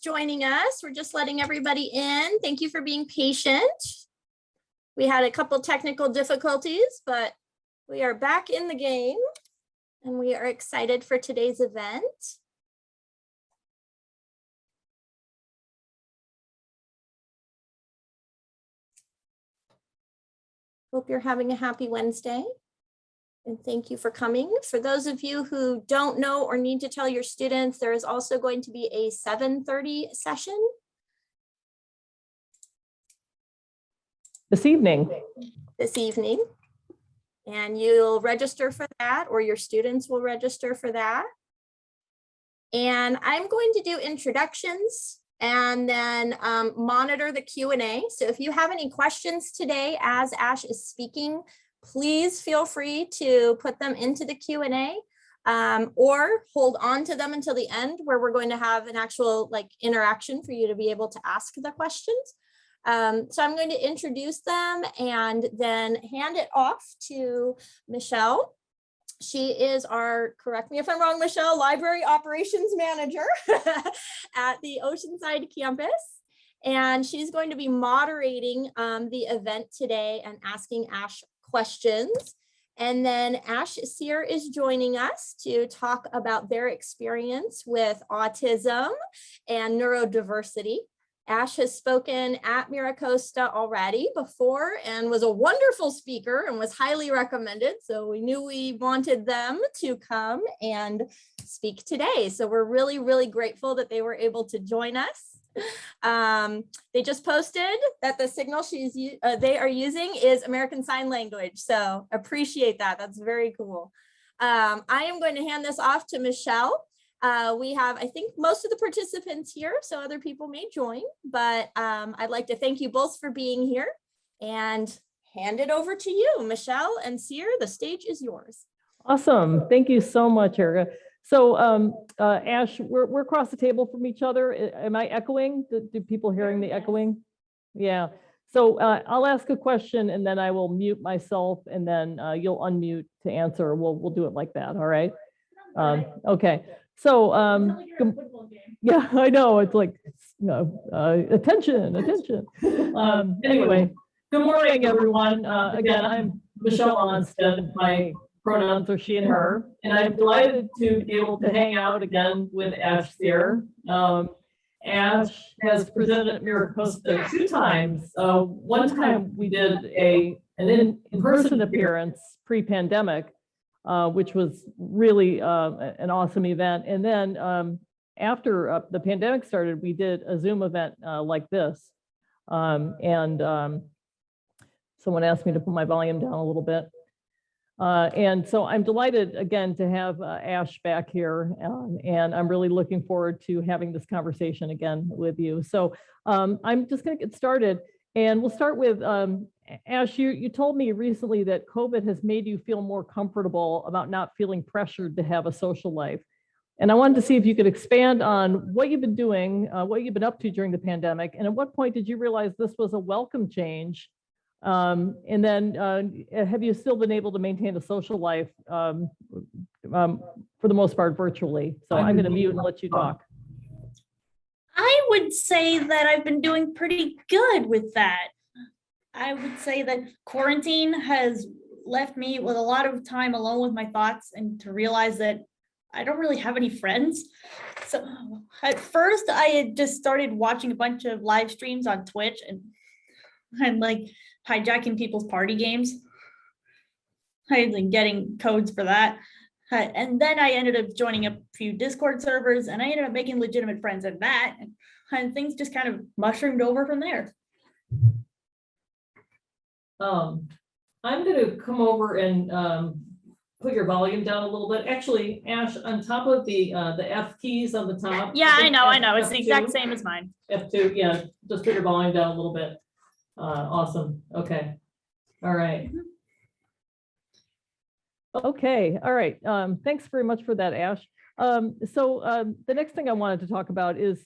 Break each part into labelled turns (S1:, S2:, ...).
S1: joining us. We're just letting everybody in. Thank you for being patient. We had a couple technical difficulties, but we are back in the game and we are excited for today's event. Hope you're having a happy Wednesday. And thank you for coming. For those of you who don't know or need to tell your students, there is also going to be a 7:30 session.
S2: This evening.
S1: And you'll register for that, or your students will register for that. And I'm going to do introductions and then monitor the Q&A. So if you have any questions today as Ash is speaking, please feel free to put them into the Q&A or hold on to them until the end, where we're going to have an actual interaction for you to be able to ask the questions. So I'm going to introduce them and then hand it off to Michelle. She is our, correct me if I'm wrong, Michelle, Library Operations Manager at the Oceanside campus. And she's going to be moderating the event today and asking Ash questions. And then Ash Sear is joining us to talk about their experience with autism and neurodiversity. Ash has spoken at MiraCosta already before and was a wonderful speaker and was highly recommended. So we knew we wanted them to come and speak today. So we're really, really grateful that they were able to join us. They just posted that the signal they are using is American Sign Language. So appreciate that. That's very cool. I am going to hand this off to Michelle. We have, I think, most of the participants here, so other people may join, but I'd like to thank you both for being here and hand it over to you. Michelle and Sear, the stage is yours.
S2: Awesome. Thank you so much, Erica. So Ash, we're across the table from each other. Am I echoing? Do people hearing the echoing? Yeah. So I'll ask a question and then I will mute myself and then you'll unmute to answer. We'll do it like that. All right. Okay. So yeah, I know it's like attention. Anyway, good morning, everyone. Again, I'm Michelle Onsted. My pronouns are she and her, and I'm delighted to be able to hang out again with Ash Sear. Ash has presented at MiraCosta 2 times. One time we did an in-person appearance pre-pandemic, which was really an awesome event. And then after the pandemic started, we did a Zoom event like this. Someone asked me to put my volume down a little bit. And so I'm delighted again to have Ash back here, and I'm really looking forward to having this conversation again with you. So I'm just going to get started, and we'll start with Ash. You told me recently that COVID has made you feel more comfortable about not feeling pressured to have a social life. And I wanted to see if you could expand on what you've been doing, what you've been up to during the pandemic, and at what point did you realize this was a welcome change? And then have you still been able to maintain a social life for the most part virtually? So I'm going to mute and let you talk.
S3: I would say that I've been doing pretty good with that. I would say that quarantine has left me with a lot of time alone with my thoughts and to realize that I don't really have any friends. So at first I had just started watching a bunch of live streams on Twitch and like hijacking people's party games. I had like getting codes for that. And then I ended up joining a few Discord servers and I ended up making legitimate friends at that. And things just kind of mushroomed over from there.
S2: I'm going to come over and put your volume down a little bit. Actually, Ash, on top of the F keys on the top.
S3: Yeah, I know. It's
S2: F2,
S3: the exact same as mine.
S2: F2, yeah, just put your volume down a little bit. Awesome. Okay. All right. Okay. All right. Thanks very much for that, Ash. The next thing I wanted to talk about is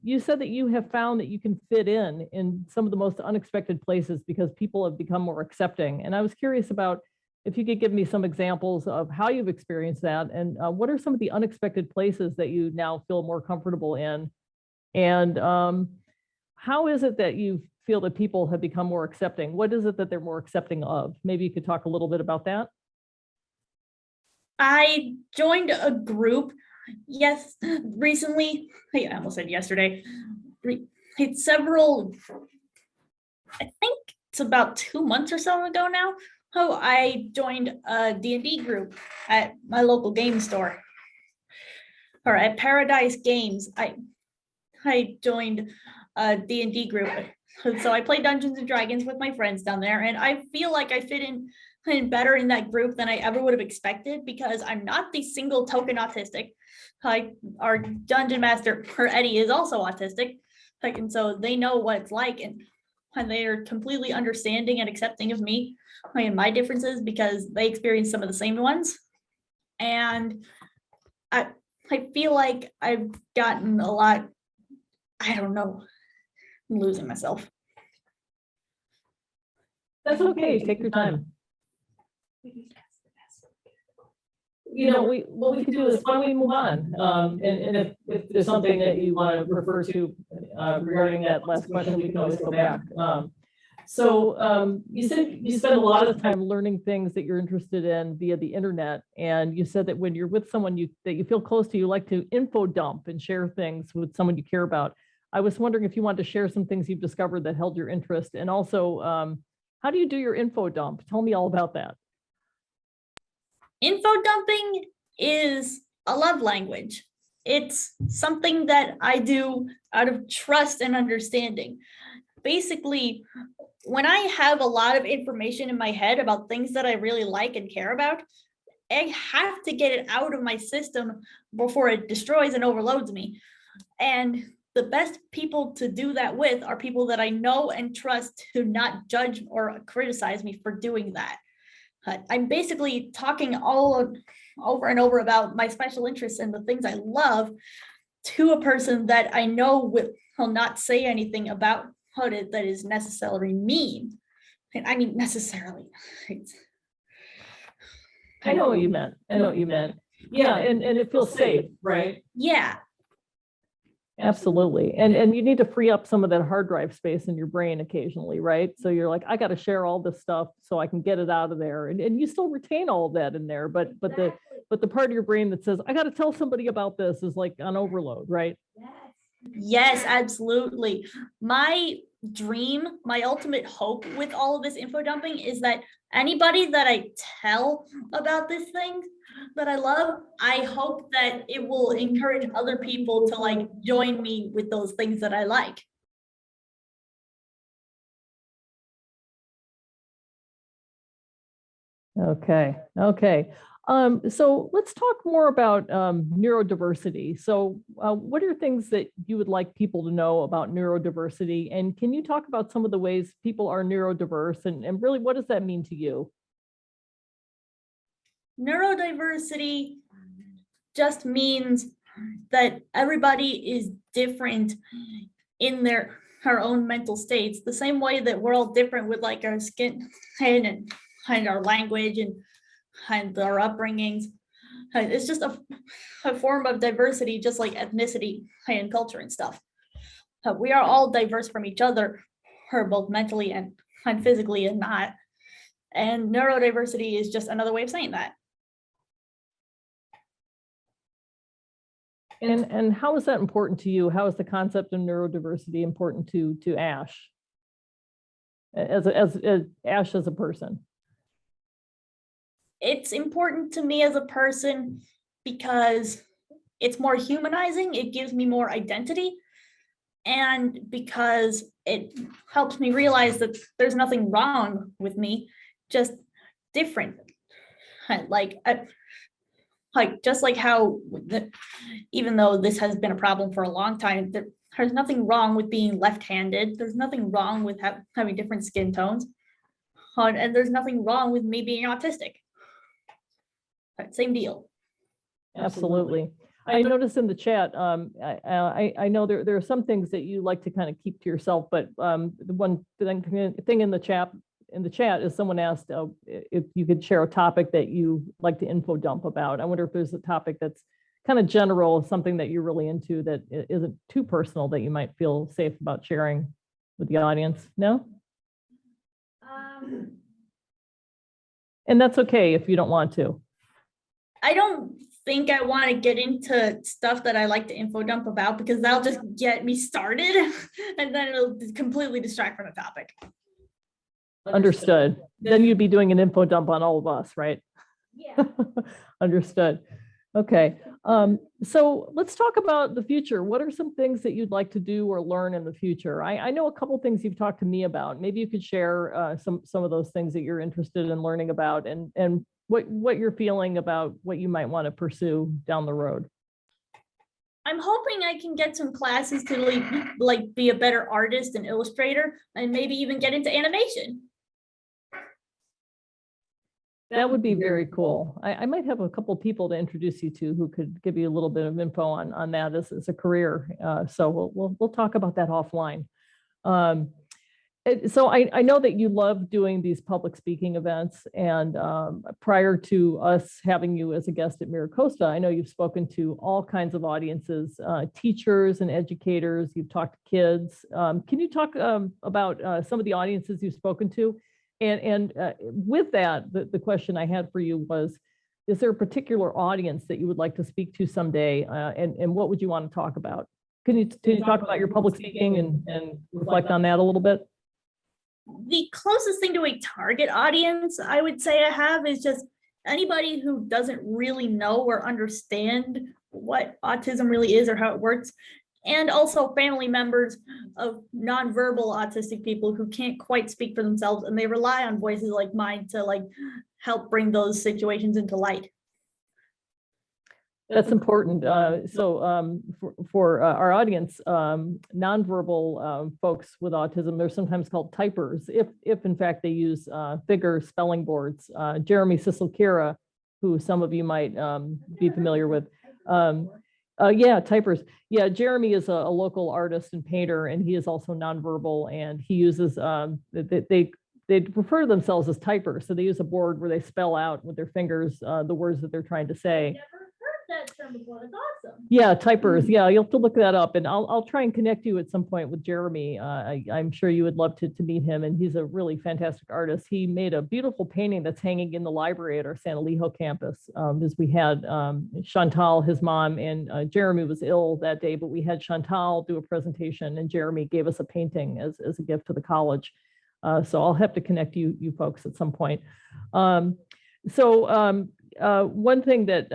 S2: you said that you have found that you can fit in some of the most unexpected places because people have become more accepting. And I was curious about if you could give me some examples of how you've experienced that and what are some of the unexpected places that you now feel more comfortable in And how is it that you feel that people have become more accepting? What is it that they're more accepting of? Maybe you could talk a little bit about that.
S3: I joined a group, yes, recently. I almost said yesterday. It's several, I think it's about 2 months or so ago now. Oh, I joined a D&D group at my local game store, or at Paradise Games. I joined a D&D group. So I play Dungeons and Dragons with my friends down there, and I feel like I fit in better in that group than I ever would have expected, because I'm not the single token autistic. Like, our dungeon master, her Eddie, is also autistic. Like, and so they know what it's like, and they are completely understanding and accepting of me and my differences, because they experience some of the same ones. And I feel like I've gotten a lot, I don't know, I'm losing myself.
S2: That's okay. Take your time. You know, what we could do is, why don't we move on? And if there's something that you want to refer to regarding that last question, we can always go back. So you said you spend a lot of time learning things that you're interested in via the internet, and you said that when you're with someone that you feel close to, you like to info dump and share things with someone you care about. I was wondering if you wanted to share some things you've discovered that held your interest, and also how do you do your info dump? Tell me all about that.
S3: Info dumping is a love language. It's something that I do out of trust and understanding. Basically, when I have a lot of information in my head about things that I really like and care about, I have to get it out of my system before it destroys and overloads me. And the best people to do that with are people that I know and trust, to not judge or criticize me for doing that. I'm basically talking over and over about my special interests and the things I love to a person that I know will not say anything about it that is necessarily mean. And I mean, necessarily.
S2: I know what you meant. I know what you meant. Yeah, and it feels safe, right?
S3: Yeah.
S2: Absolutely. And you need to free up some of that hard drive space in your brain occasionally, right? So you're like, I got to share all this stuff so I can get it out of there. And you still retain all of that in there, but the part of your brain that says, I got to tell somebody about this, is like on overload, right?
S3: Yes, absolutely. My dream, my ultimate hope with all of this info dumping is that anybody that I tell about this thing that I love, I hope that it will encourage other people to like join me with those things that I like.
S2: Okay. So let's talk more about neurodiversity. So what are things that you would like people to know about neurodiversity? And can you talk about some of the ways people are neurodiverse, and really, what does that mean to you?
S3: Neurodiversity just means that everybody is different in our own mental states, the same way that we're all different with like our skin and our language and our upbringings. It's just a form of diversity, just like ethnicity and culture and stuff. We are all diverse from each other, both mentally and physically, and not. And neurodiversity is just another way of saying that.
S2: And how is that important to you? How is the concept of neurodiversity important to Ash as Ash as a person?
S3: It's important to me as a person because it's more humanizing. It gives me more identity, and because it helps me realize that there's nothing wrong with me, just different. Like just like how even though this has been a problem for a long time, there's nothing wrong with being left-handed. There's nothing wrong with having different skin tones, and there's nothing wrong with me being autistic. Same deal.
S2: Absolutely. I noticed in the chat, I know there are some things that you like to kind of keep to yourself, but the one thing in the chat is someone asked if you could share a topic that you like to info dump about. I wonder if there's a topic that's kind of general, something that you're really into that isn't too personal that you might feel safe about sharing with the audience? No? And that's okay if you don't want to.
S3: I don't think I want to get into stuff that I like to info dump about, because that'll just get me started and then it'll completely distract from the topic.
S2: Understood. Then you'd be doing an info dump on all of us, right?
S3: Yeah.
S2: Understood. Okay. So let's talk about the future. What are some things that you'd like to do or learn in the future? I know a couple of things you've talked to me about. Maybe you could share some of those things that you're interested in learning about, and what you're feeling about what you might want to pursue down the road.
S3: I'm hoping I can get some classes to like be a better artist and illustrator, and maybe even get into animation.
S2: That would be very cool. I might have a couple of people to introduce you to who could give you a little bit of info on that as a career. So we'll talk about that offline. So I know that you love doing these public speaking events, and prior to us having you as a guest at Miracosta, I know you've spoken to all kinds of audiences, teachers and educators. You've talked to kids. Can you talk about some of the audiences you've spoken to? And with that, the question I had for you was, is there a particular audience that you would like to speak to someday? And what would you want to talk about? Can you talk about your public speaking and reflect on that a little bit?
S3: The closest thing to a target audience I would say I have is just anybody who doesn't really know or understand what autism really is or how it works. And also family members of nonverbal autistic people who can't quite speak for themselves, and they rely on voices like mine to like help bring those situations into light.
S2: That's important. So for our audience, nonverbal folks with autism, they're sometimes called typers, if in fact they use bigger spelling boards. Jeremy Sisilkira, who some of you might be familiar with. Yeah, typers. Yeah, Jeremy is a local artist and painter, and he is also nonverbal, and he uses, they refer to themselves as typers. So they use a board where they spell out with their fingers the words that they're trying to say.
S3: That term before. That's awesome.
S2: Yeah, typers. Yeah, you'll have to look that up, and I'll try and connect you at some point with Jeremy. I'm sure you would love to meet him, and he's a really fantastic artist. He made a beautiful painting that's hanging in the library at our San Elijo campus. As we had Chantal, his mom, and Jeremy was ill that day, but we had Chantal do a presentation, and Jeremy gave us a painting as a gift to the college. So I'll have to connect you folks at some point. One thing that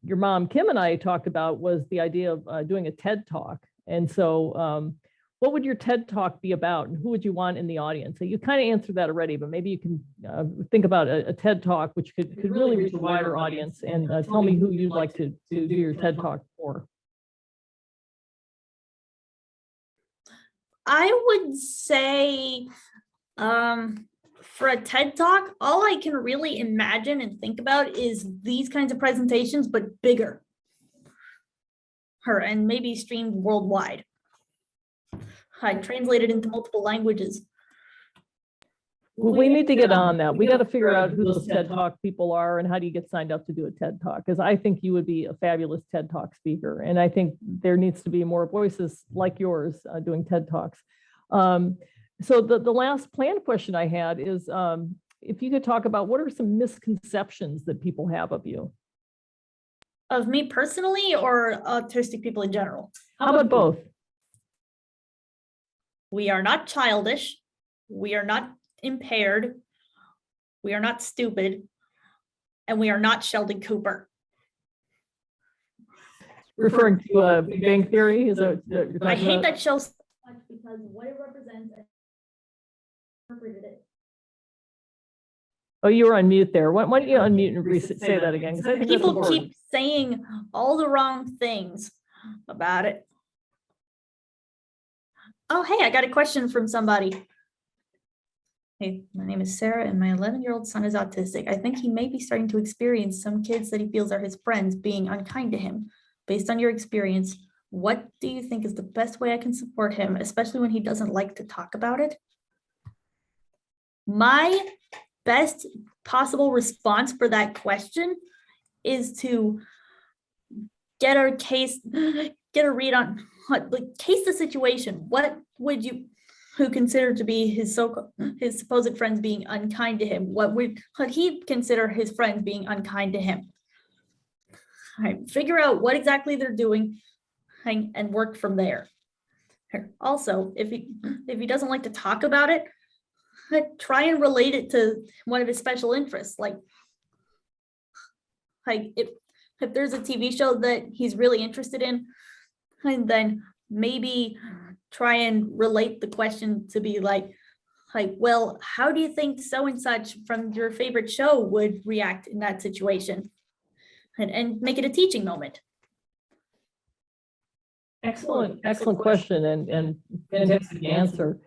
S2: your mom, Kim, and I talked about was the idea of doing a TED Talk. And so what would your TED Talk be about, and who would you want in the audience? So you kind of answered that already, but maybe you can think about a TED Talk, which could really reach a wider audience, and tell me who you'd like to do your TED Talk for.
S3: I would say for a TED Talk, all I can really imagine and think about is these kinds of presentations, but bigger. And maybe streamed worldwide. I translated into multiple languages.
S2: We need to get on that. We got to figure out who those TED Talk people are and how do you get signed up to do a TED Talk, because I think you would be a fabulous TED Talk speaker. And I think there needs to be more voices like yours doing TED Talks. So the last planned question I had is if you could talk about what are some misconceptions that people have of you?
S3: Of me personally or autistic people in general?
S2: How about both?
S3: We are not childish. We are not impaired. We are not stupid. And we are not Sheldon Cooper.
S2: Referring to Big Bang Theory? Is that what you're
S3: I
S2: talking
S3: hate
S2: about?
S3: that show so much because what it represents.
S2: Oh, you were on mute there. Why don't you unmute and say that again? 'Cause I think that's
S3: People
S2: important.
S3: keep saying all the wrong things about it. Oh, hey, I got a question from somebody. Hey, my name is Sarah and my 11-year-old son is autistic. I think he may be starting to experience some kids that he feels are his friends being unkind to him. Based on your experience, what do you think is the best way I can support him, especially when he doesn't like to talk about it? My best possible response for that question is to get a read on like case the situation. What would you who consider to be his supposed friends being unkind to him? What would he consider his friends being unkind to him? All right, figure out what exactly they're doing and work from there. Also, if he doesn't like to talk about it, try and relate it to one of his special interests. Like if there's a TV show that he's really interested in, and then maybe try and relate the question to be like, well, how do you think so and such from your favorite show would react in that situation? And make it a teaching moment.
S2: Excellent question and fantastic answer.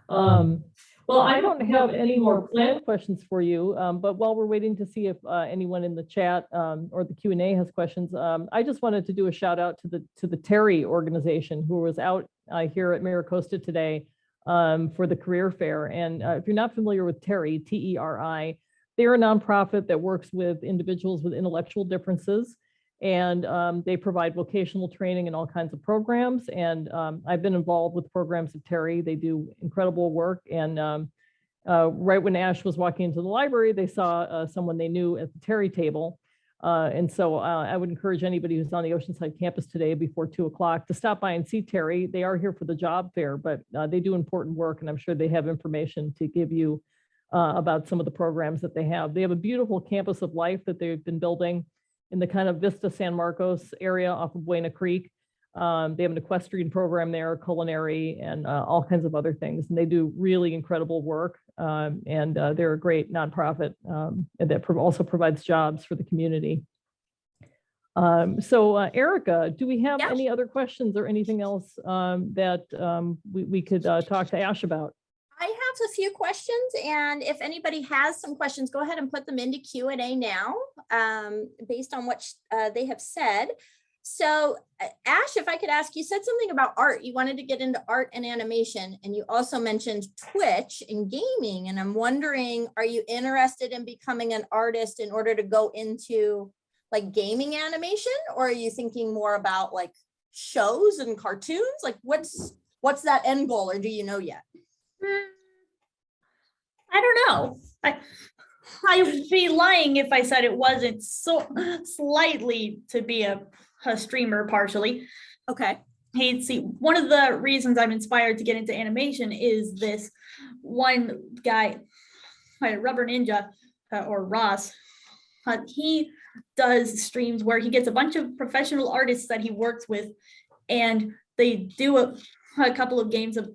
S2: Well, I don't have any more planned questions for you, but while we're waiting to see if anyone in the chat or the Q&A has questions, I just wanted to do a shout out to the Terry organization, who was out here at Maricosta today for the career fair. And if you're not familiar with Terry, T-E-R-I, they're a nonprofit that works with individuals with intellectual differences, and they provide vocational training and all kinds of programs. And I've been involved with programs of Terry. They do incredible work. And right when Ash was walking into the library, they saw someone they knew at the Terry table. And so I would encourage anybody who's on the Oceanside campus today before 2 o'clock to stop by and see Terry. They are here for the job fair, but they do important work, and I'm sure they have information to give you about some of the programs that they have. They have a beautiful campus of life that they've been building in the kind of Vista San Marcos area off of Buena Creek. They have an equestrian program there, culinary, and all kinds of other things. And they do really incredible work. And they're a great nonprofit that also provides jobs for the community. So Erica, do we have any other questions or anything else that we could talk to Ash about?
S1: I have a few questions, and if anybody has some questions, go ahead and put them into Q&A now, based on what they have said. So Ash, if I could ask, you said something about art. You wanted to get into art and animation, and you also mentioned Twitch and gaming. And I'm wondering, are you interested in becoming an artist in order to go into like gaming animation? Or are you thinking more about like shows and cartoons? Like what's that end goal, or do you know yet?
S3: I don't know. I would be lying if I said it wasn't so slightly to be a streamer partially.
S1: Okay.
S3: Hey, see, one of the reasons I'm inspired to get into animation is this one guy, Rubber Ninja, or Ross. He does streams where he gets a bunch of professional artists that he works with, and they do a couple of games of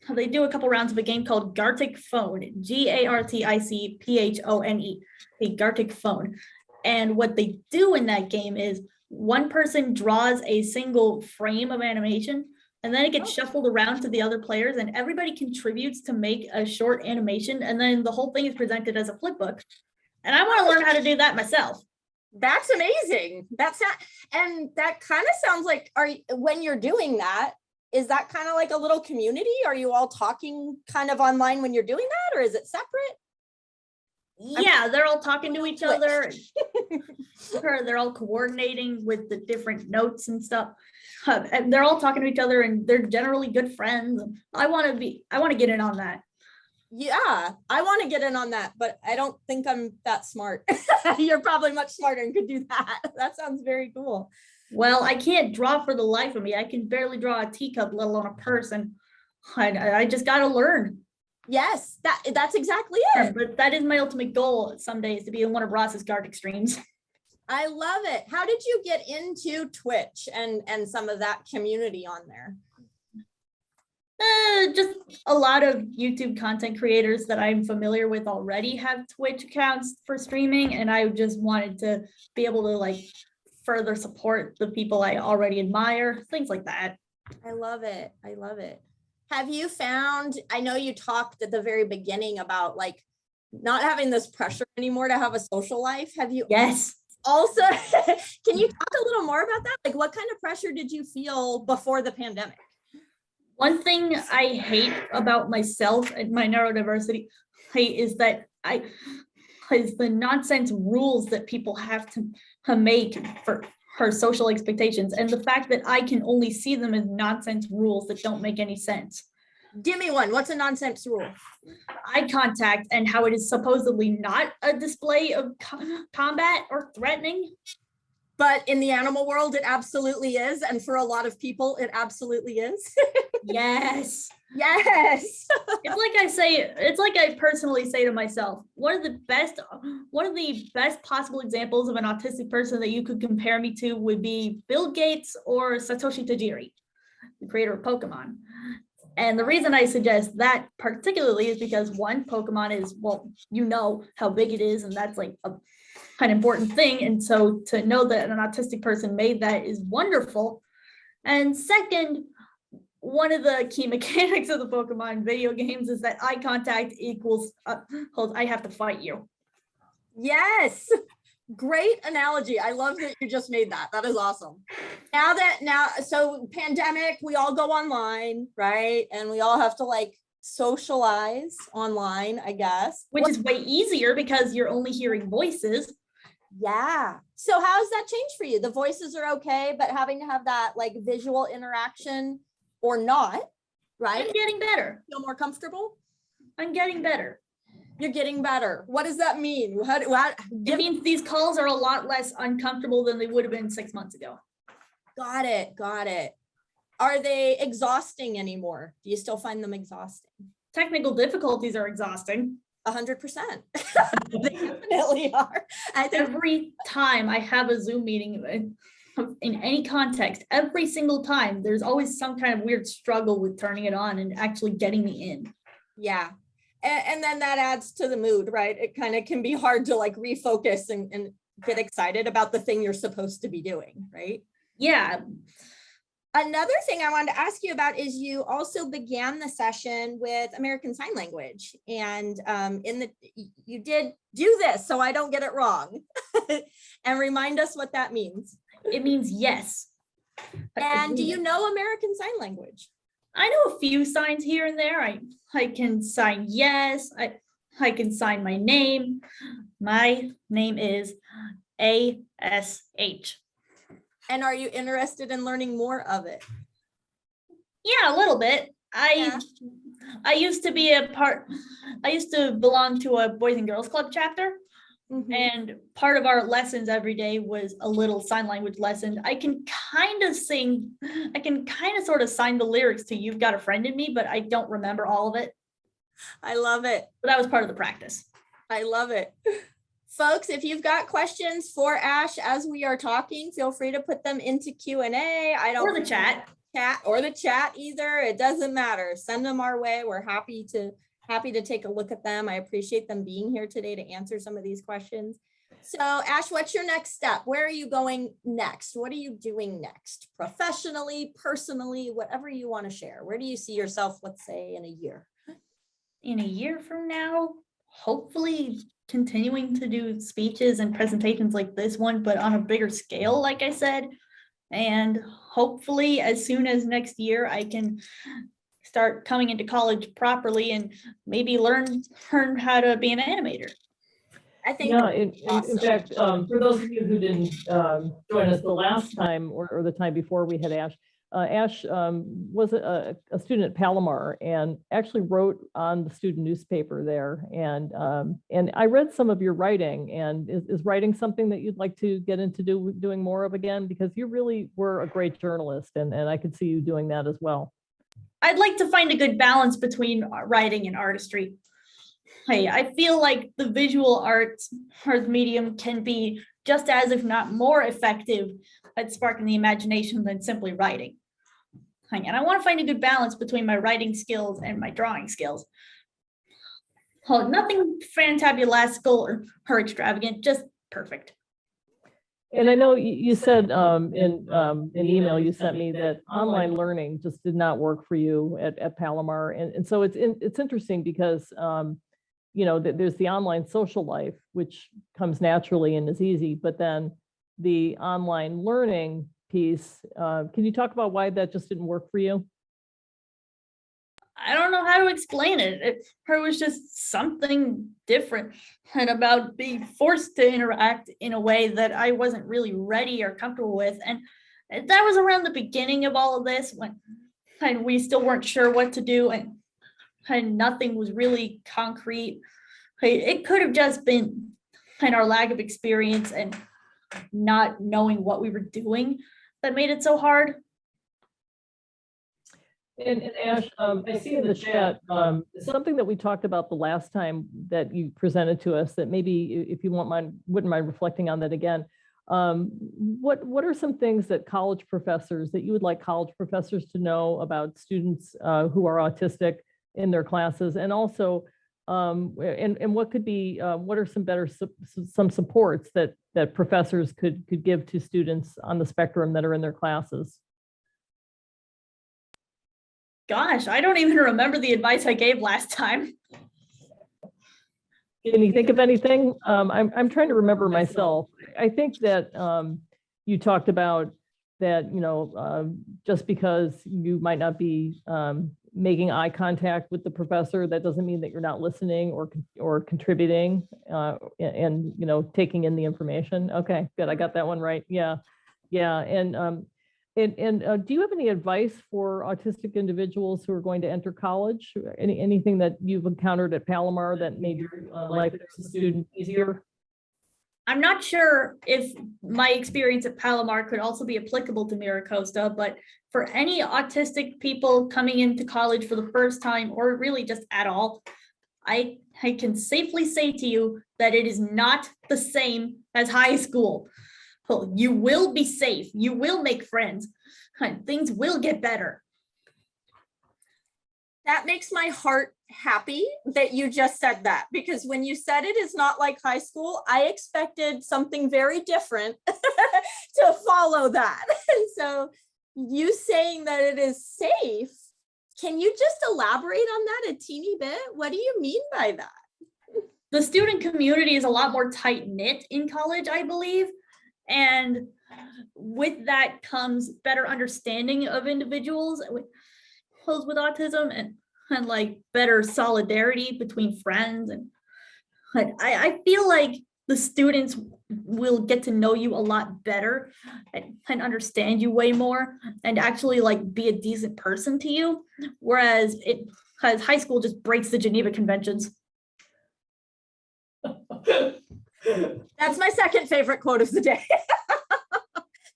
S3: they do a couple rounds of a game called Gartic Phone, Garticphone, a Gartic Phone. And what they do in that game is one person draws a single frame of animation, and then it gets shuffled around to the other players, and everybody contributes to make a short animation, and then the whole thing is presented as a flip book. And I want to learn how to do that myself.
S1: That's amazing. And that kind of sounds like, when you're doing that, is that kind of like a little community? Are you all talking kind of online when you're doing that, or is it separate?
S3: Yeah, they're all talking to each other. They're all coordinating with the different notes and stuff. And they're all talking to each other, and they're generally good friends. I want to get in on that.
S1: Yeah, I want to get in on that, but I don't think I'm that smart. You're probably much smarter and could do that. That sounds very cool.
S3: Well, I can't draw for the life of me. I can barely draw a teacup, let alone a person. I just got to learn.
S1: Yes, that's exactly it.
S3: But that is my ultimate goal someday, is to be in one of Ross's Gartic streams.
S1: I love it. How did you get into Twitch and some of that community on there?
S3: Just a lot of YouTube content creators that I'm familiar with already have Twitch accounts for streaming, and I just wanted to be able to like further support the people I already admire, things like that.
S1: I love it. I love it. Have you found, I know you talked at the very beginning about like not having this pressure anymore to have a social life. Have you?
S3: Yes.
S1: Also, can you talk a little more about that? Like what kind of pressure did you feel before the pandemic?
S3: One thing I hate about myself and my neurodiversity is that is the nonsense rules that people have to make for her social expectations, and the fact that I can only see them as nonsense rules that don't make any sense.
S1: Give me one. What's a nonsense rule?
S3: Eye contact and how it is supposedly not a display of combat or threatening.
S1: But in the animal world, it absolutely is. And for a lot of people, it absolutely is.
S3: Yes.
S1: Yes.
S3: It's like I personally say to myself, what are the best possible examples of an autistic person that you could compare me to would be Bill Gates or Satoshi Tajiri, the creator of Pokemon. And the reason I suggest that particularly is because one, Pokemon is, well, you know how big it is, and that's like an important thing. And so to know that an autistic person made that is wonderful. And second, one of the key mechanics of the Pokemon video games is that eye contact equals, I have to fight you.
S1: Yes. Great analogy. I love that you just made that. That is awesome. So pandemic, we all go online, right? And we all have to like socialize online, I guess.
S3: Which is way easier because you're only hearing voices.
S1: Yeah. So how's that changed for you? The voices are okay, but having to have that like visual interaction or not, right?
S3: I'm getting better.
S1: Feel more comfortable?
S3: I'm getting better.
S1: You're getting better. What does that mean?
S3: It means these calls are a lot less uncomfortable than they would have been 6 months ago.
S1: Got it. Got it. Are they exhausting anymore? Do you still find them exhausting?
S3: Technical difficulties are exhausting.
S1: 100%. They definitely are. I think
S3: Every time I have a Zoom meeting in any context, every single time, there's always some kind of weird struggle with turning it on and actually getting me in.
S1: yeah. And then that adds to the mood, right? It kind of can be hard to like refocus and get excited about the thing you're supposed to be doing, right?
S3: Yeah.
S1: Another thing I wanted to ask you about is you also began the session with American Sign Language, and you did do this, so I don't get it wrong, and remind us what that means.
S3: It means yes.
S1: And do you know American Sign Language?
S3: I know a few signs here and there. I can sign yes. I can sign my name. My name is ASH.
S1: And are you interested in learning more of it?
S3: Yeah, a little bit. I used to belong to a Boys and Girls Club chapter.
S1: Mhm.
S3: And part of our lessons every day was a little sign language lesson. I can kind of sort of sign the lyrics to You've Got a Friend in Me, but I don't remember all of it.
S1: I love it.
S3: But that was part of the practice.
S1: I love it. Folks, if you've got questions for Ash as we are talking, feel free to put them into Q&A.
S3: Or the chat.
S1: Or the chat either. It doesn't matter. Send them our way. We're happy to take a look at them. I appreciate them being here today to answer some of these questions. So Ash, what's your next step? Where are you going next? What are you doing next? Professionally, personally, whatever you want to share. Where do you see yourself, let's say, in a year?
S3: In a year from now, hopefully continuing to do speeches and presentations like this one, but on a bigger scale, like I said. And hopefully as soon as next year, I can start coming into college properly and maybe learn how to be an animator.
S1: I think.
S2: Yeah, in fact, for those of you who didn't join us the last time or the time before we had Ash, Ash was a student at Palomar and actually wrote on the student newspaper there. And I read some of your writing. And is writing something that you'd like to get into doing more of again? Because you really were a great journalist, and I could see you doing that as well.
S3: I'd like to find a good balance between writing and artistry. Hey, I feel like the visual arts medium can be just as, if not more effective at sparking the imagination than simply writing. And I want to find a good balance between my writing skills and my drawing skills. Oh, nothing fantabulastical or extravagant, just perfect.
S2: And I know you said in an email you sent me that online learning just did not work for you at Palomar. And so it's interesting because, you know, there's the online social life, which comes naturally and is easy, but then the online learning piece, can you talk about why that just didn't work for you?
S3: I don't know how to explain it. It was just something different and about being forced to interact in a way that I wasn't really ready or comfortable with. And that was around the beginning of all of this when and we still weren't sure what to do and nothing was really concrete. It could have just been kind of our lack of experience and not knowing what we were doing that made it so hard.
S2: And Ash, I see in the chat, something that we talked about the last time that you presented to us that maybe if you wouldn't mind reflecting on that again. What are some things that you would like college professors to know about students who are autistic in their classes? And also, and what could be, what are some supports that professors could give to students on the spectrum that are in their classes?
S3: Gosh, I don't even remember the advice I gave last time.
S2: Can you think of anything? I'm trying to remember myself. I think that you talked about that, just because you might not be making eye contact with the professor, that doesn't mean that you're not listening or contributing and taking in the information. Okay, good. I got that one right. Yeah. Yeah. And do you have any advice for autistic individuals who are going to enter college? Anything that you've encountered at Palomar that made your life as a student easier?
S3: I'm not sure if my experience at Palomar could also be applicable to Miracosta, but for any autistic people coming into college for the first time, or really just at all, I can safely say to you that it is not the same as high school. You will be safe. You will make friends. Things will get better.
S1: That makes my heart happy that you just said that, because when you said it is not like high school, I expected something very different to follow that. And so you saying that it is safe, can you just elaborate on that a teeny bit? What do you mean by that?
S3: The student community is a lot more tight knit in college, I believe. And with that comes better understanding of individuals with autism and like better solidarity between friends. And I feel like the students will get to know you a lot better and understand you way more and actually like be a decent person to you. Whereas high school just breaks the Geneva Conventions.
S1: That's my second favorite quote of the day.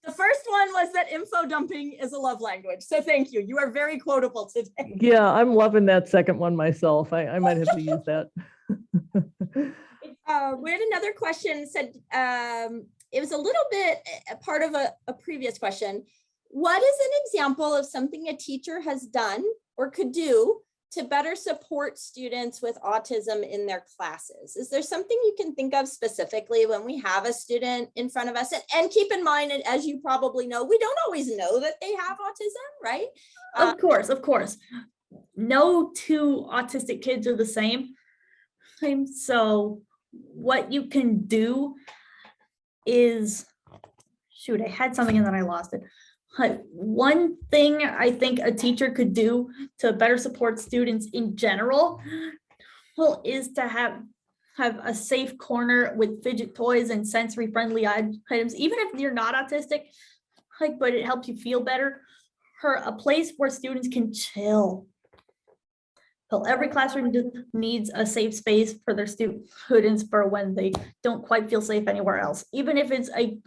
S1: The first one was that info dumping is a love language. So thank you. You are very quotable today.
S2: Yeah, I'm loving that second one myself. I might have to use that.
S1: We had another question said, it was a little bit a part of a previous question. What is an example of something a teacher has done or could do to better support students with autism in their classes? Is there something you can think of specifically when we have a student in front of us? And keep in mind, and as you probably know, we don't always know that they have autism, right?
S3: Of course. No two autistic kids are the same. So what you can do is, shoot, I had something and then I lost it. One thing I think a teacher could do to better support students in general, is to have a safe corner with fidget toys and sensory friendly items, even if you're not autistic, but it helps you feel better. A place where students can chill. So every classroom needs a safe space for their students for when they don't quite feel safe anywhere else. Even if it's a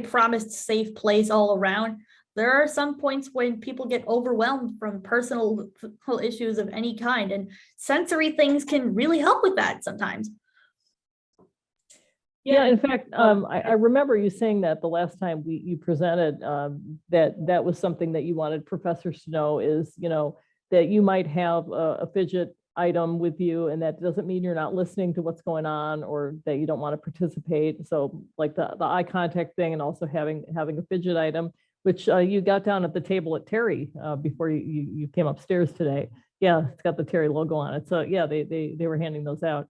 S3: promised safe place all around, there are some points when people get overwhelmed from personal issues of any kind, and sensory things can really help with that sometimes.
S2: Yeah, in fact, I remember you saying that the last time you presented, that was something that you wanted professors to know is, that you might have a fidget item with you, and that doesn't mean you're not listening to what's going on or that you don't want to participate. So like the eye contact thing, and also having a fidget item, which you got down at the table at Terry before you came upstairs today. Yeah, it's got the Terry logo on it. So yeah, they were handing those out.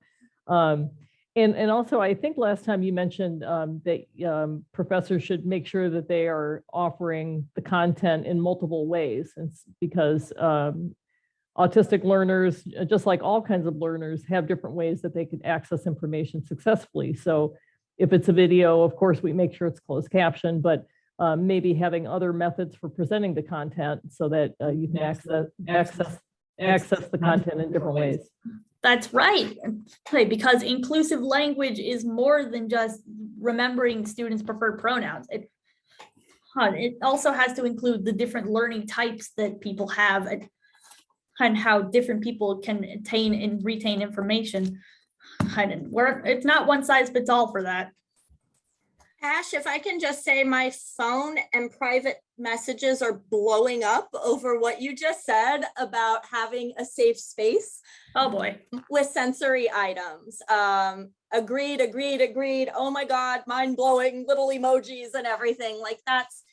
S2: And also, I think last time you mentioned that professors should make sure that they are offering the content in multiple ways, and because autistic learners, just like all kinds of learners, have different ways that they can access information successfully. So if it's a video, of course, we make sure it's closed captioned, but maybe having other methods for presenting the content so that you can access the content in different ways.
S3: That's right. Okay, because inclusive language is more than just remembering students' preferred pronouns. It also has to include the different learning types that people have and how different people can attain and retain information. It's not one size fits all for that.
S1: Ash, if I can just say, my phone and private messages are blowing up over what you just said about having a safe space.
S3: Oh boy.
S1: With sensory items. Agreed. Oh my God, mind blowing, little emojis and everything like that's,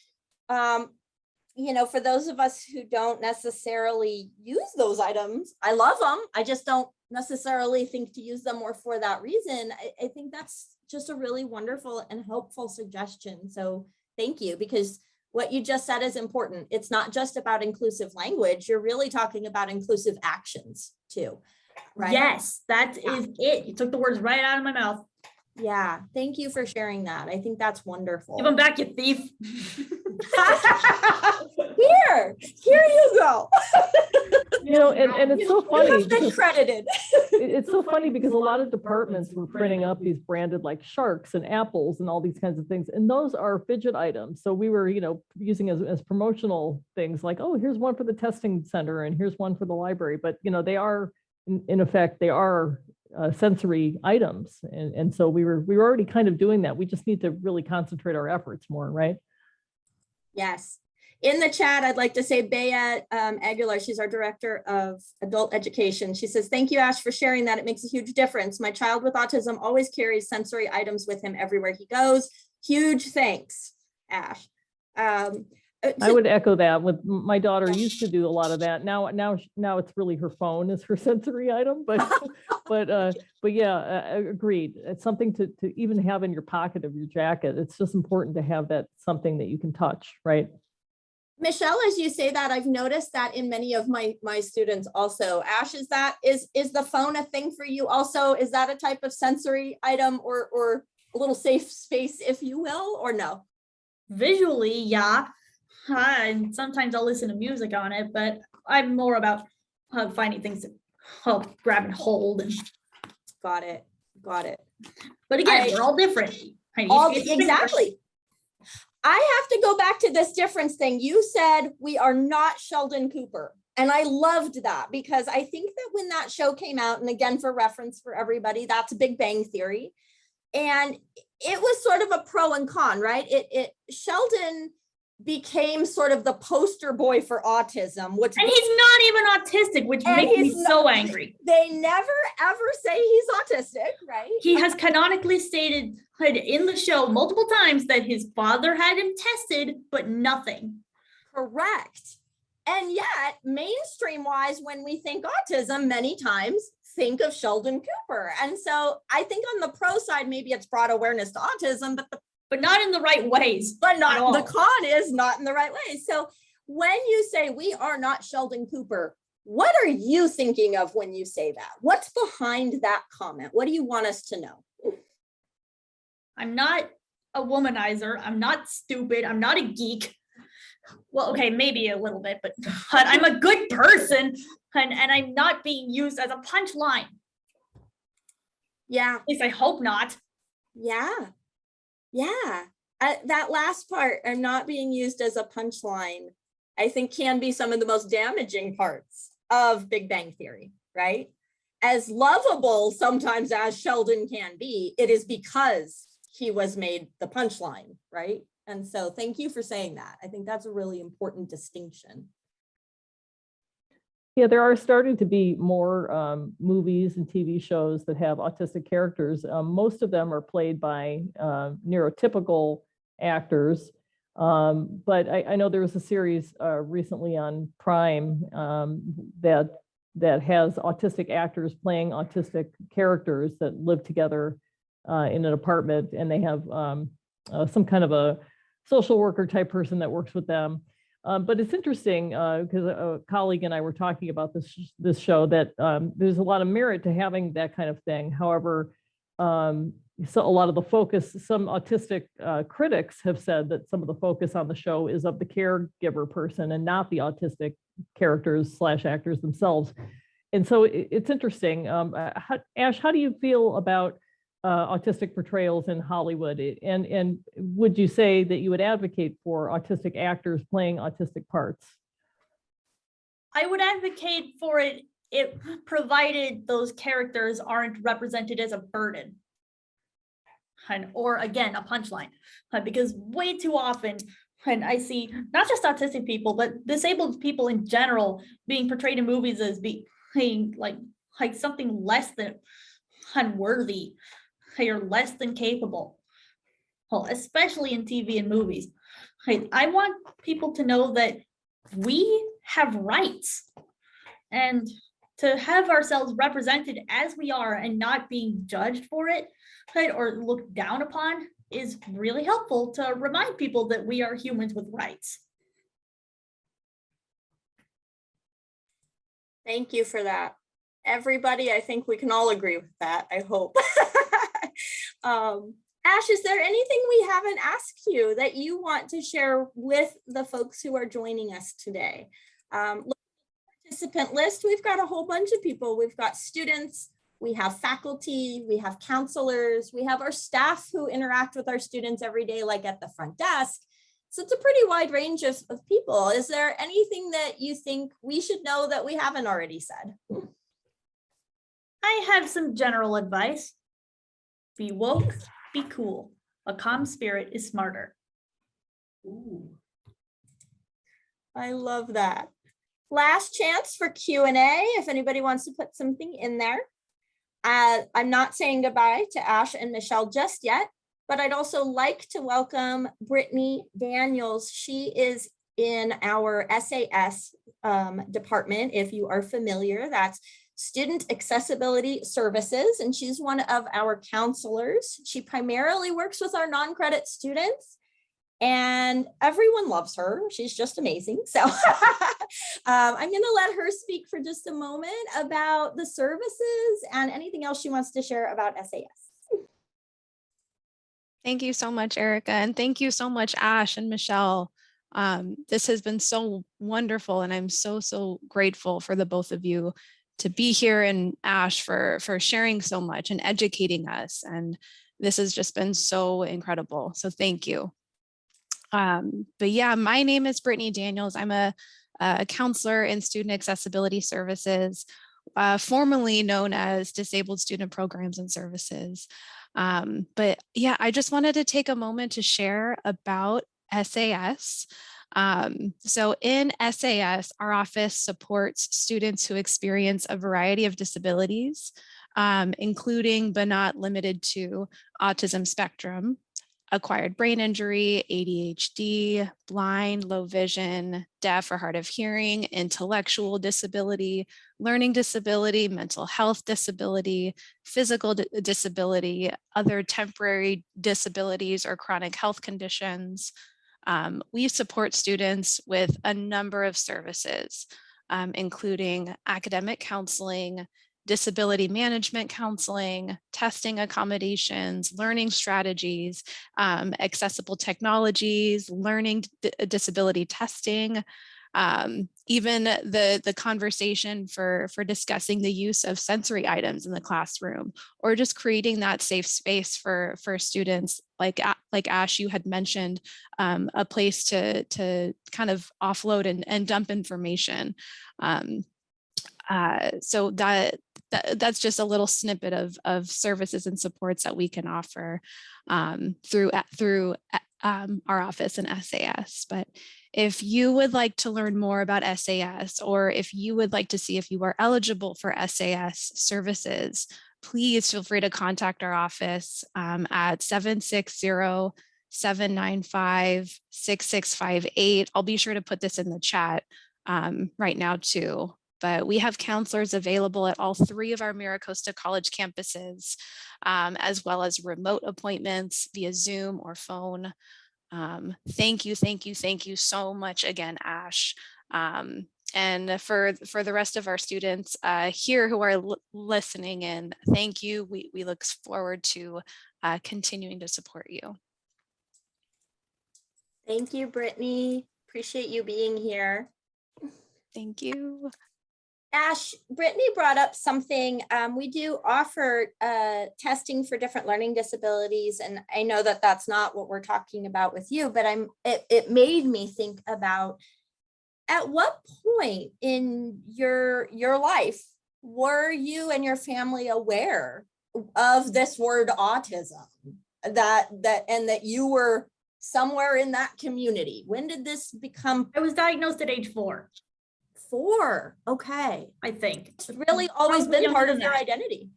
S1: for those of us who don't necessarily use those items, I love them. I just don't necessarily think to use them or for that reason. I think that's just a really wonderful and helpful suggestion. So thank you, because what you just said is important. It's not just about inclusive language. You're really talking about inclusive actions too, right?
S3: Yes, that is it. You took the words right out of my mouth.
S1: Yeah, thank you for sharing that. I think that's wonderful.
S3: Give them back, you thief.
S1: Here you go.
S2: And it's so funny.
S1: You've been credited.
S2: It's so funny because a lot of departments were printing up these branded like sharks and apples and all these kinds of things. And those are fidget items. So we were, using as promotional things like, oh, here's one for the testing center and here's one for the library. But, they are, in effect, they are sensory items. And so we were already kind of doing that. We just need to really concentrate our efforts more, right?
S1: Yes. In the chat, I'd like to say Bea Aguilar, she's our director of adult education. She says, thank you, Ash, for sharing that. It makes a huge difference. My child with autism always carries sensory items with him everywhere he goes. Huge thanks, Ash.
S2: I would echo that. With my daughter used to do a lot of that. Now it's really her phone is her sensory item, but yeah, agreed. It's something to even have in your pocket of your jacket. It's just important to have that something that you can touch, right?
S1: Michelle, as you say that, I've noticed that in many of my students also. Ash, is the phone a thing for you also? Is that a type of sensory item or a little safe space, if you will, or no?
S3: Visually, yeah. And sometimes I'll listen to music on it, but I'm more about finding things to grab and hold.
S1: Got it.
S3: But again, we're all different.
S1: Exactly. I have to go back to this difference thing. You said we are not Sheldon Cooper. And I loved that because I think that when that show came out, and again, for reference for everybody, that's Big Bang Theory. And it was sort of a pro and con, right? Sheldon became sort of the poster boy for autism, and
S3: he's not even autistic, which makes me so angry.
S1: They never ever say he's autistic, right?
S3: He has canonically stated in the show multiple times that his father had him tested, but nothing.
S1: Correct. And yet, mainstream wise, when we think autism, many times think of Sheldon Cooper. And so I think on the pro side, maybe it's brought awareness to autism, but
S3: not in the right ways.
S1: But not the con is not in the right ways. So when you say we are not Sheldon Cooper, what are you thinking of when you say that? What's behind that comment? What do you want us to know?
S3: I'm not a womanizer. I'm not stupid. I'm not a geek. Well, okay, maybe a little bit, but I'm a good person and I'm not being used as a punchline.
S1: Yeah.
S3: At least I hope not.
S1: Yeah. That last part, I'm not being used as a punchline, I think can be some of the most damaging parts of Big Bang Theory, right? As lovable sometimes as Sheldon can be, it is because he was made the punchline, right? And so thank you for saying that. I think that's a really important distinction.
S2: Yeah, there are starting to be more movies and TV shows that have autistic characters. Most of them are played by neurotypical actors. But I know there was a series recently on Prime that has autistic actors playing autistic characters that live together in an apartment, and they have some kind of a social worker type person that works with them. But it's interesting because a colleague and I were talking about this show that there's a lot of merit to having that kind of thing. However, so a lot of the focus, some autistic critics have said that some of the focus on the show is of the caregiver person and not the autistic characters / actors themselves. And so it's interesting. Ash, how do you feel about autistic portrayals in Hollywood? And would you say that you would advocate for autistic actors playing autistic parts?
S3: I would advocate for it if provided those characters aren't represented as a burden. Or again, a punchline, because way too often, and I see not just autistic people, but disabled people in general being portrayed in movies as being like something less than unworthy or less than capable. Well, especially in TV and movies. I want people to know that we have rights, and to have ourselves represented as we are and not being judged for it, or looked down upon, is really helpful to remind people that we are humans with rights.
S1: Thank you for that. Everybody, I think we can all agree with that, I hope. Ash, is there anything we haven't asked you that you want to share with the folks who are joining us today? Look at the participant list, we've got a whole bunch of people. We've got students, we have faculty, we have counselors, we have our staff who interact with our students every day, like at the front desk. So it's a pretty wide range of people. Is there anything that you think we should know that we haven't already said?
S3: I have some general advice. Be woke, be cool. A calm spirit is smarter.
S1: Ooh. I love that. Last chance for Q&A if anybody wants to put something in there. I'm not saying goodbye to Ash and Michelle just yet, but I'd also like to welcome Brittany Daniels. She is in our SAS department, if you are familiar. That's Student Accessibility Services, and she's one of our counselors. She primarily works with our non-credit students, and everyone loves her. She's just amazing. So I'm going to let her speak for just a moment about the services and anything else she wants to share about SAS.
S4: Thank you so much, Erica, and thank you so much, Ash and Michelle. This has been so wonderful, and I'm so grateful for the both of you to be here, and Ash for sharing so much and educating us. And this has just been so incredible. So thank you. But yeah, my name is Brittany Daniels. I'm a counselor in Student Accessibility Services, formerly known as Disabled Student Programs and Services. But yeah, I just wanted to take a moment to share about SAS. So in SAS, our office supports students who experience a variety of disabilities, including but not limited to autism spectrum, acquired brain injury, ADHD, blind, low vision, deaf or hard of hearing, intellectual disability, learning disability, mental health disability, physical disability, other temporary disabilities or chronic health conditions. We support students with a number of services, including academic counseling, disability management counseling, testing accommodations, learning strategies, accessible technologies, learning disability testing, even the conversation for discussing the use of sensory items in the classroom, or just creating that safe space for students, like Ash, you had mentioned, a place to kind of offload and dump information. So that's just a little snippet of services and supports that we can offer through our office in SAS. But if you would like to learn more about SAS, or if you would like to see if you are eligible for SAS services, please feel free to contact our office at 760-795-6658. I'll be sure to put this in the chat right now too. But we have counselors available at all 3 of our MiraCosta College campuses, as well as remote appointments via Zoom or phone. Thank you, thank you, thank you so much again, Ash. And for the rest of our students here who are listening in, thank you. We look forward to continuing to support you.
S1: Thank you, Brittany. Appreciate you being here.
S4: Thank you.
S1: Ash, Brittany brought up something. We do offer testing for different learning disabilities, and I know that that's not what we're talking about with you, but it made me think about, at what point in your life were you and your family aware of this word autism, that you were somewhere in that community? When did this become?
S3: I was diagnosed at age 4.
S1: 4. Okay.
S3: I think.
S1: It's really always
S3: Probably
S1: been part
S3: younger
S1: of
S3: than
S1: your
S3: that.
S1: identity.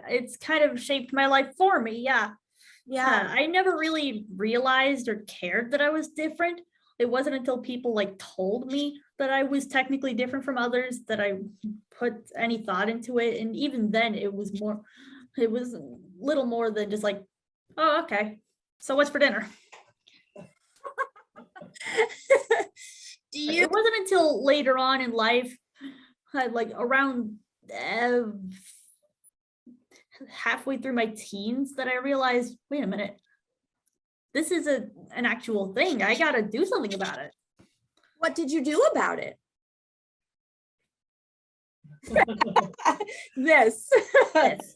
S3: It's kind of shaped my life for me. Yeah.
S1: Yeah.
S3: I never really realized or cared that I was different. It wasn't until people like told me that I was technically different from others that I put any thought into it. And even then it was a little more than just like, oh, okay. So what's for dinner?
S1: Do you?
S3: It wasn't until later on in life, like around halfway through my teens, that I realized, wait a minute, this is an actual thing. I got to do something about it.
S1: What did you do about it? This.
S3: Yes.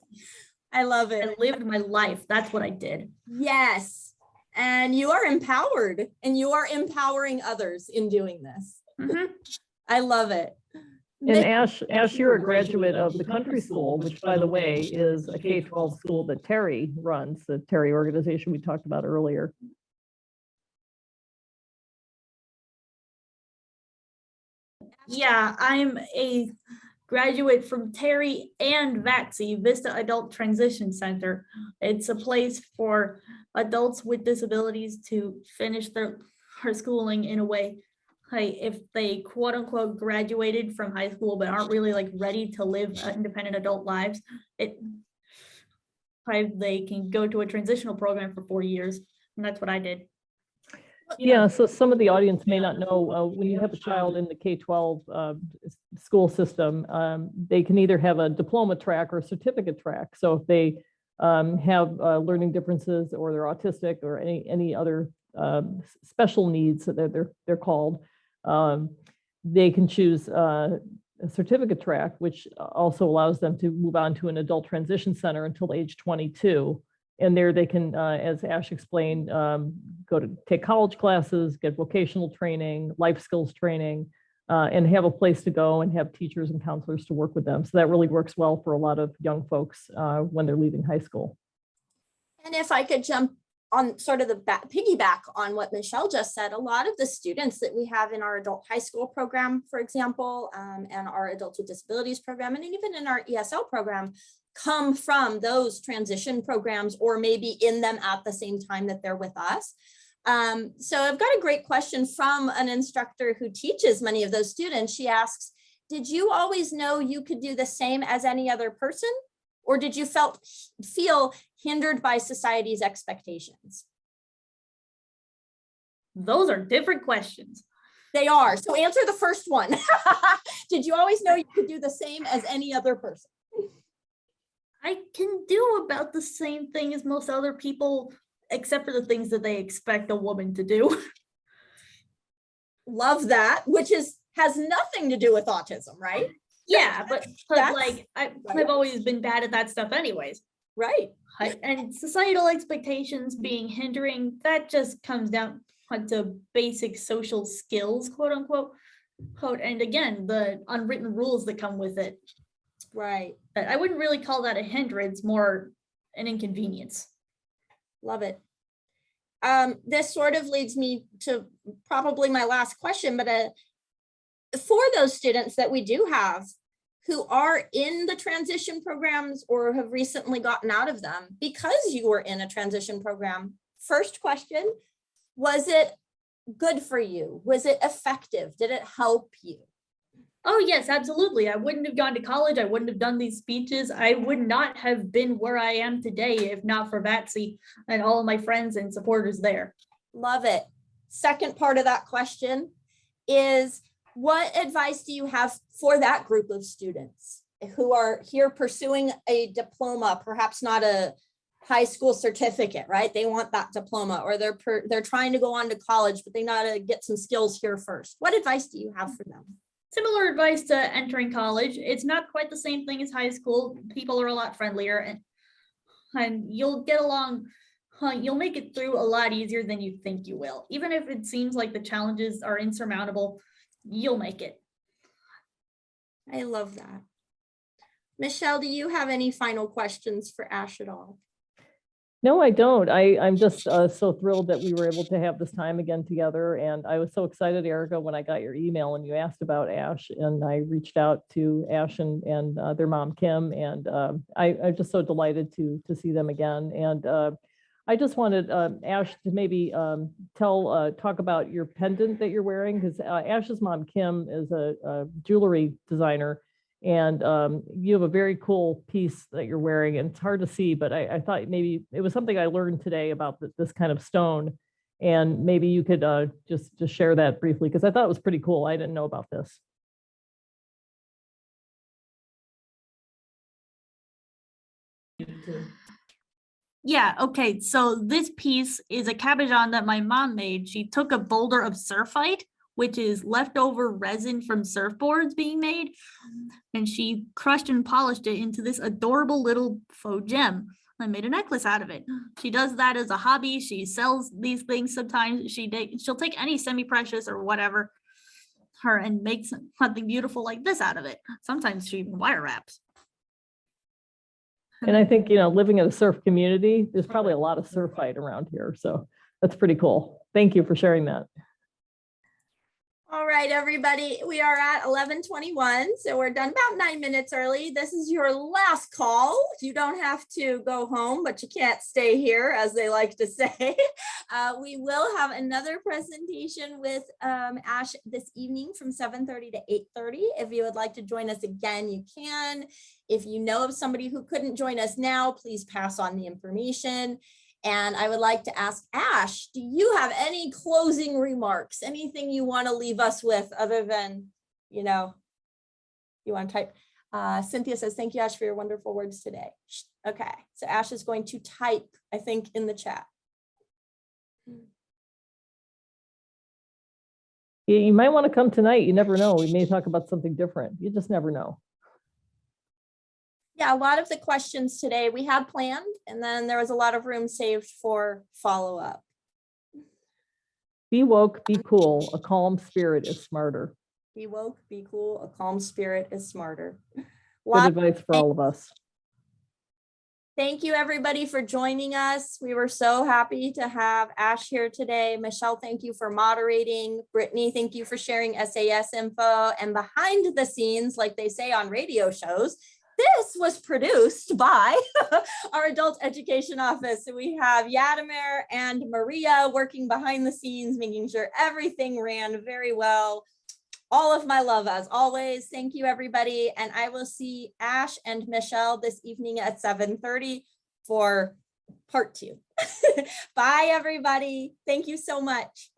S1: I love
S3: I
S1: it.
S3: lived my life. That's what I did.
S1: Yes. And you are empowered, and you are empowering others in doing this.
S3: Mhm.
S1: I love it.
S2: And Ash, you're a graduate of the country school, which, by the way, is a K-12 school that Terry runs, the Terry organization we talked about earlier.
S3: Yeah, I'm a graduate from Terry and VATSI, Vista Adult Transition Center. It's a place for adults with disabilities to finish their schooling in a way. Like if they quote unquote graduated from high school but aren't really like ready to live independent adult lives, they can go to a transitional program for 4 years, and that's what I did.
S2: Yeah, so some of the audience may not know, when you have a child in the K-12 school system, they can either have a diploma track or a certificate track. So if they have learning differences, or they're autistic, or any other special needs that they're called, they can choose a certificate track, which also allows them to move on to an adult transition center until age 22. And there they can, as Ash explained, go to take college classes, get vocational training, life skills training, and have a place to go and have teachers and counselors to work with them. So that really works well for a lot of young folks when they're leaving high school.
S1: And if I could jump on sort of the piggyback on what Michelle just said, a lot of the students that we have in our adult high school program, for example, and our adults with disabilities program, and even in our ESL program, come from those transition programs, or maybe in them at the same time that they're with us. So I've got a great question from an instructor who teaches many of those students. She asks, did you always know you could do the same as any other person? Or did you feel hindered by society's expectations?
S3: Those are different questions.
S1: They are. So answer the first one. Did you always know you could do the same as any other person?
S3: I can do about the same thing as most other people, except for the things that they expect a woman to do.
S1: Love that, which has nothing to do with autism, right?
S3: Yeah, but
S1: That's
S3: like I've always been bad at that stuff anyways.
S1: Right.
S3: And societal expectations being hindering, that just comes down to basic social skills, quote unquote. And again, the unwritten rules that come with it.
S1: Right.
S3: I wouldn't really call that a hindrance, more an inconvenience.
S1: Love it. This sort of leads me to probably my last question, but for those students that we do have who are in the transition programs or have recently gotten out of them because you were in a transition program, first question, was it good for you? Was it effective? Did it help you?
S3: Oh, yes, absolutely. I wouldn't have gone to college. I wouldn't have done these speeches. I would not have been where I am today if not for VATSI and all of my friends and supporters there.
S1: Love it. Second part of that question is, what advice do you have for that group of students who are here pursuing a diploma, perhaps not a high school certificate, right? They want that diploma, or they're trying to go on to college, but they gotta get some skills here first. What advice do you have for them?
S3: Similar advice to entering college. It's not quite the same thing as high school. People are a lot friendlier, and you'll get along. You'll make it through a lot easier than you think you will. Even if it seems like the challenges are insurmountable, you'll make it.
S1: I love that. Michelle, do you have any final questions for Ash at all?
S2: No, I don't. I'm just so thrilled that we were able to have this time again together. And I was so excited, Erica, when I got your email and you asked about Ash, and I reached out to Ash and their mom, Kim, and I'm just so delighted to see them again. And I just wanted Ash to maybe talk about your pendant that you're wearing, because Ash's mom, Kim, is a jewelry designer. And you have a very cool piece that you're wearing, and it's hard to see, but I thought maybe it was something I learned today about this kind of stone, and maybe you could just share that briefly, because I thought it was pretty cool. I didn't know about this.
S3: Yeah, okay. So this piece is a cabochon that my mom made. She took a boulder of surfite, which is leftover resin from surfboards being made, and she crushed and polished it into this adorable little faux gem. I made a necklace out of it. She does that as a hobby. She sells these things sometimes. She'll take any semi-precious or whatever and makes something beautiful like this out of it. Sometimes she even wire wraps.
S2: And I think, living in a surf community, there's probably a lot of surfite around here. So that's pretty cool. Thank you for sharing that.
S1: All right, everybody, we are at 11:21, so we're done about 9 minutes early. This is your last call. You don't have to go home, but you can't stay here, as they like to say. We will have another presentation with Ash this evening from 7:30 to 8:30. If you would like to join us again, you can. If you know of somebody who couldn't join us now, please pass on the information. And I would like to ask Ash, do you have any closing remarks? Anything you want to leave us with other than, you want to type? Cynthia says, thank you, Ash, for your wonderful words today. Okay, so Ash is going to type, I think, in the chat.
S2: Yeah, you might want to come tonight. You never know. We may talk about something different. You just never know.
S1: Yeah, a lot of the questions today we had planned, and then there was a lot of room saved for follow-up.
S2: Be woke, be cool. A calm spirit is smarter.
S1: Be woke, be cool. A calm spirit is smarter.
S2: Good advice for all of us.
S1: Thank you, everybody, for joining us. We were so happy to have Ash here today. Michelle, thank you for moderating. Brittany, thank you for sharing SAS info. And behind the scenes, like they say on radio shows, this was produced by our adult education office. So we have Yadimir and Maria working behind the scenes, making sure everything ran very well. All of my love, as always. Thank you, everybody. And I will see Ash and Michelle this evening at 7:30 for part 2. Bye, everybody. Thank you so much.